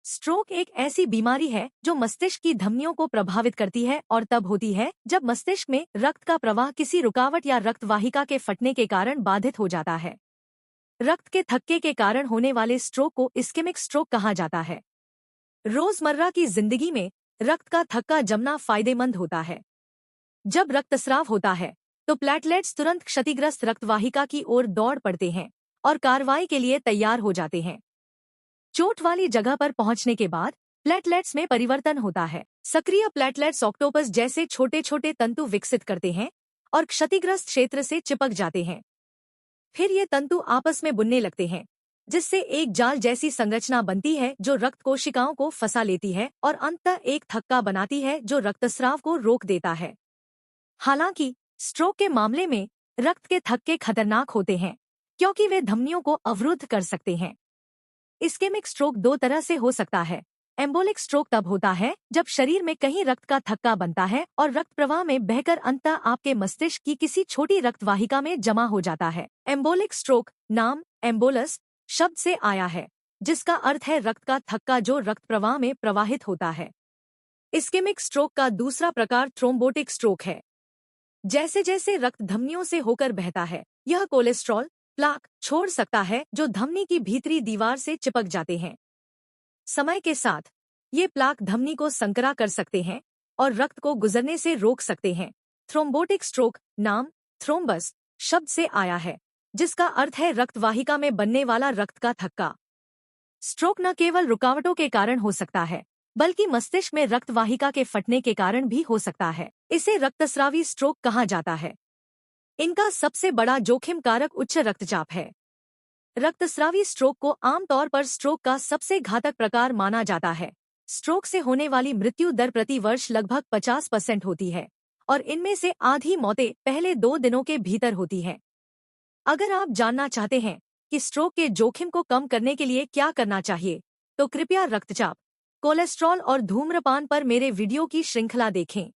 Stroke एक ऐसी बीमारी है जो मस्तिष्क की धमनियों को प्रभावित करती है और तब होती है जब मस्तिष्क में रक्त का प्रवाह किसी रुकावट या रक्त वाहिका के फटने के कारण बाधित हो जाता है। रक्त के थक्के के कारण होने वाले स्ट्रोक को इस्केमिक स्ट्रोक कहा जाता है। रोजमर्रा की जिंदगी में रक्त का थक्का जमना फायदेमंद होता है। जब रक्तस्राव होता है तो प्लेटलेट्स तुरंत क्षतिग्रस्त रक्तवाहिका की ओर दौड़ पड़ते हैं और कार्रवाई के लिए तैयार हो जाते हैं। चोट वाली जगह पर पहुंचने के बाद प्लेटलेट्स में परिवर्तन होता है। सक्रिय प्लेटलेट्स ऑक्टोपस जैसे छोटे छोटे तंतु विकसित करते हैं और क्षतिग्रस्त क्षेत्र से चिपक जाते हैं। फिर ये तंतु आपस में बुनने लगते हैं, जिससे एक जाल जैसी संरचना बनती है जो रक्त कोशिकाओं को फंसा लेती है और अंततः एक थक्का बनाती है जो रक्तस्राव को रोक देता है। हालांकि स्ट्रोक के मामले में रक्त के थक्के खतरनाक होते हैं क्योंकि वे धमनियों को अवरुद्ध कर सकते हैं। इस्केमिक स्ट्रोक दो तरह से हो सकता है। एम्बोलिक स्ट्रोक तब होता है जब शरीर में कहीं रक्त का थक्का बनता है और रक्त प्रवाह में बहकर अंततः आपके मस्तिष्क की किसी छोटी रक्तवाहिका में जमा हो जाता है। एम्बोलिक स्ट्रोक नाम एम्बोलस शब्द से आया है, जिसका अर्थ है रक्त का थक्का जो रक्त प्रवाह में प्रवाहित होता है। इस्केमिक स्ट्रोक का दूसरा प्रकार थ्रोम्बोटिक स्ट्रोक है। जैसे जैसे रक्त धमनियों से होकर बहता है, यह कोलेस्ट्रॉल प्लाक छोड़ सकता है जो धमनी की भीतरी दीवार से चिपक जाते हैं। समय के साथ ये प्लाक धमनी को संकरा कर सकते हैं और रक्त को गुजरने से रोक सकते हैं। थ्रोम्बोटिक स्ट्रोक नाम थ्रोम्बस शब्द से आया है, जिसका अर्थ है रक्तवाहिका में बनने वाला रक्त का थक्का। स्ट्रोक न केवल रुकावटों के कारण हो सकता है, बल्कि मस्तिष्क में रक्तवाहिका के फटने के कारण भी हो सकता है। इसे रक्तस्रावी स्ट्रोक कहा जाता है। इनका सबसे बड़ा जोखिम कारक उच्च रक्तचाप है। रक्तस्रावी स्ट्रोक को आमतौर पर स्ट्रोक का सबसे घातक प्रकार माना जाता है। स्ट्रोक से होने वाली मृत्यु दर प्रति वर्ष लगभग 50% होती है और इनमें से आधी मौतें पहले 2 दिनों के भीतर होती हैं। अगर आप जानना चाहते हैं कि स्ट्रोक के जोखिम को कम करने के लिए क्या करना चाहिए, तो कृपया रक्तचाप, कोलेस्ट्रॉल और धूम्रपान पर मेरे वीडियो की श्रृंखला देखें।